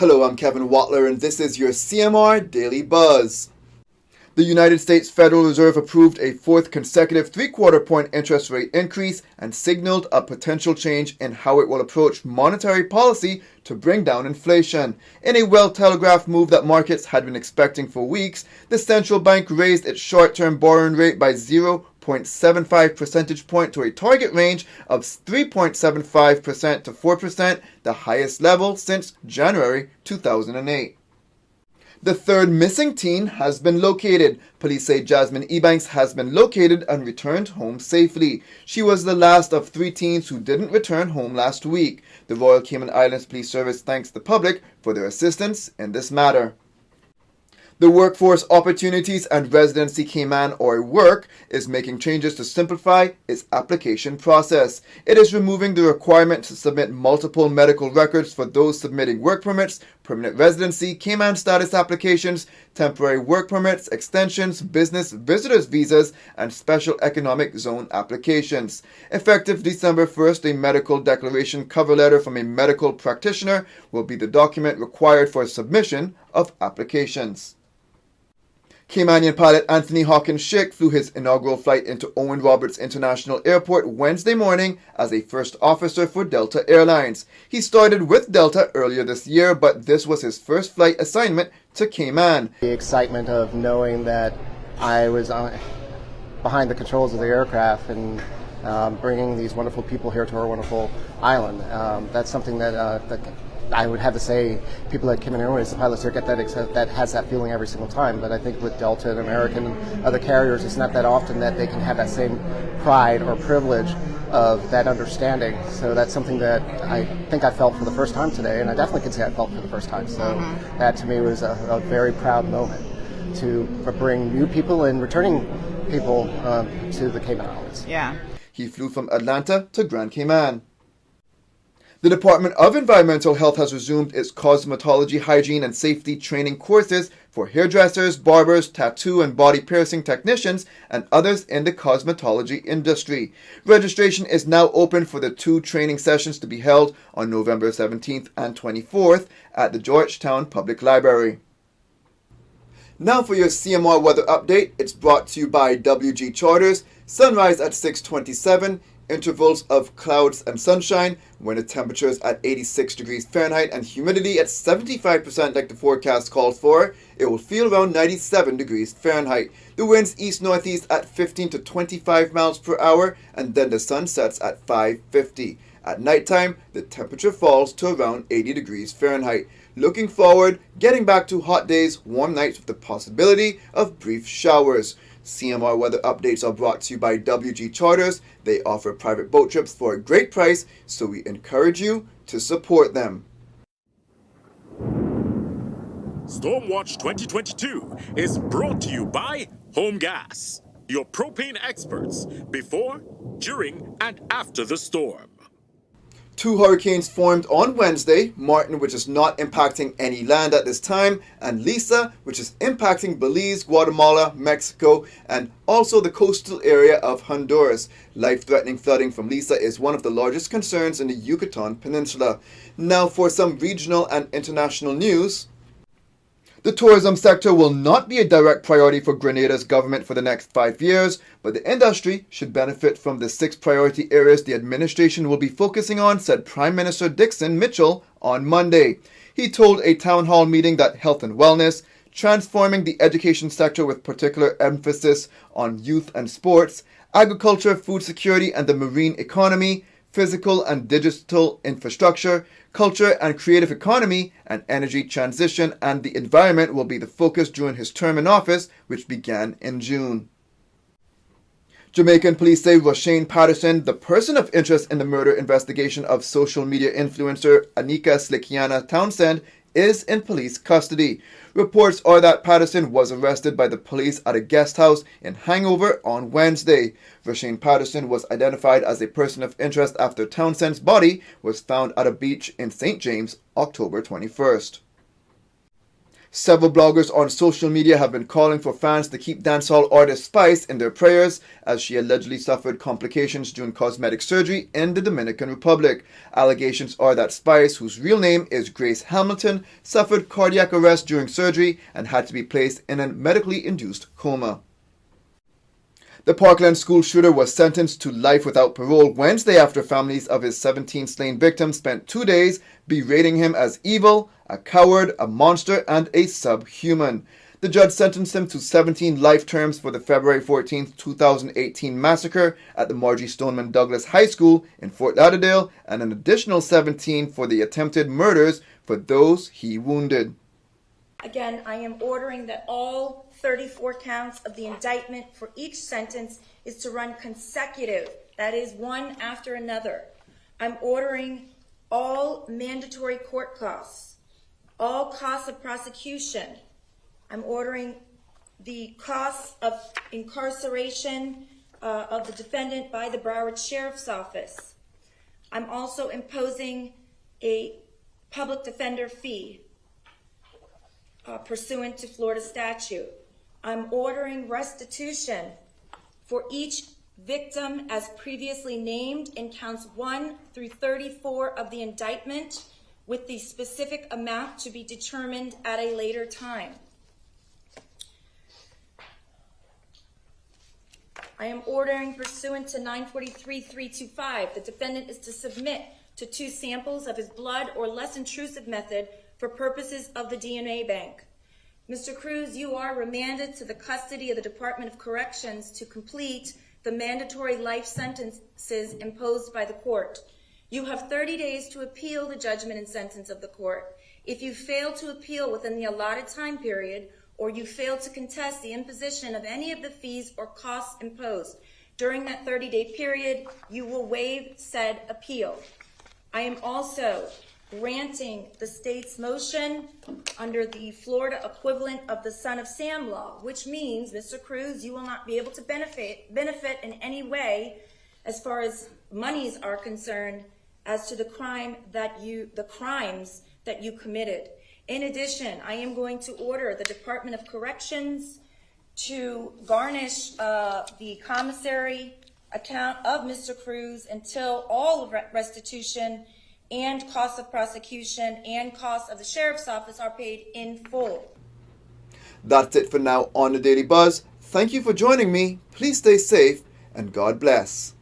Hello, I'm Kevin Watler, and this is your CMR Daily Buzz. The United States Federal Reserve approved a fourth consecutive three-quarter-point interest rate increase and signaled a potential change in how it will approach monetary policy to bring down inflation. In a well-telegraphed move that markets had been expecting for weeks, the central bank raised its short-term borrowing rate by 0.75 percentage point to a target range of 3.75% to 4%, the highest level since January 2008. The third missing teen has been located. Police say Jasmine Ebanks has been located and returned home safely. She was the last of 3 teens who didn't return home last week. The Royal Cayman Islands Police Service thanks the public for their assistance in this matter. The Workforce Opportunities and Residency Cayman, or WORC, is making changes to simplify its application process. It is removing the requirement to submit multiple medical records for those submitting work permits, permanent residency, Cayman status applications, temporary work permits, extensions, business visitors visas, and special economic zone applications. Effective December 1st, a medical declaration cover letter from a medical practitioner will be the document required for submission of applications. Caymanian pilot Anthony Hawkins-Schick flew his inaugural flight into Owen Roberts International Airport Wednesday morning as a first officer for Delta Airlines. He started with Delta earlier this year, but this was his first flight assignment to Cayman. The excitement of knowing that I was behind the controls of the aircraft and bringing these wonderful people here to our wonderful island. That's something that I would have to say people at Cayman Airways, the pilots here, get that has that feeling every single time. But I think with Delta and American and other carriers, it's not that often that they can have that same pride or privilege of that understanding. So that's something that I think I felt for the first time today, and I definitely can say I felt for the first time. So that to me was a very proud moment to bring new people and returning people to the Cayman Islands. Yeah. He flew from Atlanta to Grand Cayman. The Department of Environmental Health has resumed its cosmetology, hygiene, and safety training courses for hairdressers, barbers, tattoo and body piercing technicians, and others in the cosmetology industry. Registration is now open for the 2 training sessions to be held on November 17th and 24th at the Georgetown Public Library. Now for your CMR weather update. It's brought to you by WG Charters. Sunrise at 6:27. Intervals of clouds and sunshine when the temperature is at 86 degrees Fahrenheit and humidity at 75% like the forecast called for. It will feel around 97 degrees Fahrenheit. The winds east-northeast at 15 to 25 miles per hour, and then the sun sets at 5:50. At nighttime, the temperature falls to around 80 degrees Fahrenheit. Looking forward, getting back to hot days, warm nights with the possibility of brief showers. CMR weather updates are brought to you by WG Charters. They offer private boat trips for a great price, so we encourage you to support them. Stormwatch 2022 is brought to you by Home Gas, your propane experts before, during, and after the storm. 2 hurricanes formed on Wednesday, Martin, which is not impacting any land at this time, and Lisa, which is impacting Belize, Guatemala, Mexico, and also the coastal area of Honduras. Life-threatening flooding from Lisa is one of the largest concerns in the Yucatan Peninsula. Now for some regional and international news. The tourism sector will not be a direct priority for Grenada's government for the next 5 years, but the industry should benefit from the 6 priority areas the administration will be focusing on, said Prime Minister Dixon Mitchell on Monday. He told a town hall meeting that health and wellness, transforming the education sector with particular emphasis on youth and sports, agriculture, food security and the marine economy, physical and digital infrastructure, culture and creative economy, and energy transition and the environment will be the focus during his term in office, which began in June. Jamaican police say Roshane Patterson, the person of interest in the murder investigation of social media influencer Anika Slickianna Townsend, is in police custody. Reports are that Patterson was arrested by the police at a guest house in Hangover on Wednesday. Roshane Patterson was identified as a person of interest after Townsend's body was found at a beach in St. James, October 21st. Several bloggers on social media have been calling for fans to keep dancehall artist Spice in their prayers as she allegedly suffered complications during cosmetic surgery in the Dominican Republic. Allegations are that Spice, whose real name is Grace Hamilton, suffered cardiac arrest during surgery and had to be placed in a medically induced coma. The Parkland school shooter was sentenced to life without parole Wednesday after families of his 17 slain victims spent 2 days berating him as evil, a coward, a monster, and a subhuman. The judge sentenced him to 17 life terms for the February 14, 2018 massacre at the Marjorie Stoneman Douglas High School in Fort Lauderdale and an additional 17 for the attempted murders for those he wounded. Again, I am ordering that all 34 counts of the indictment for each sentence is to run consecutive, that is, one after another. I'm ordering all mandatory court costs, all costs of prosecution. I'm ordering the costs of incarceration of the defendant by the Broward Sheriff's Office. I'm also imposing a public defender fee pursuant to Florida statute. I'm ordering restitution for each victim as previously named in counts 1 through 34 of the indictment, with the specific amount to be determined at a later time. I am ordering pursuant to 943-325, the defendant is to submit to 2 samples of his blood or less intrusive method for purposes of the DNA bank. Mr. Cruz, you are remanded to the custody of the Department of Corrections to complete the mandatory life sentences imposed by the court. You have 30 days to appeal the judgment and sentence of the court. If you fail to appeal within the allotted time period, or you fail to contest the imposition of any of the fees or costs imposed during that 30-day period, you will waive said appeal. I am also granting the state's motion under the Florida equivalent of the Son of Sam law, which means, Mr. Cruz, you will not be able to benefit in any way as far as monies are concerned as to the crimes that you committed. In addition, I am going to order the Department of Corrections to garnish the commissary account of Mr. Cruz until all of restitution and costs of prosecution and costs of the Sheriff's Office are paid in full. That's it for now on the Daily Buzz. Thank you for joining me. Please stay safe and God bless.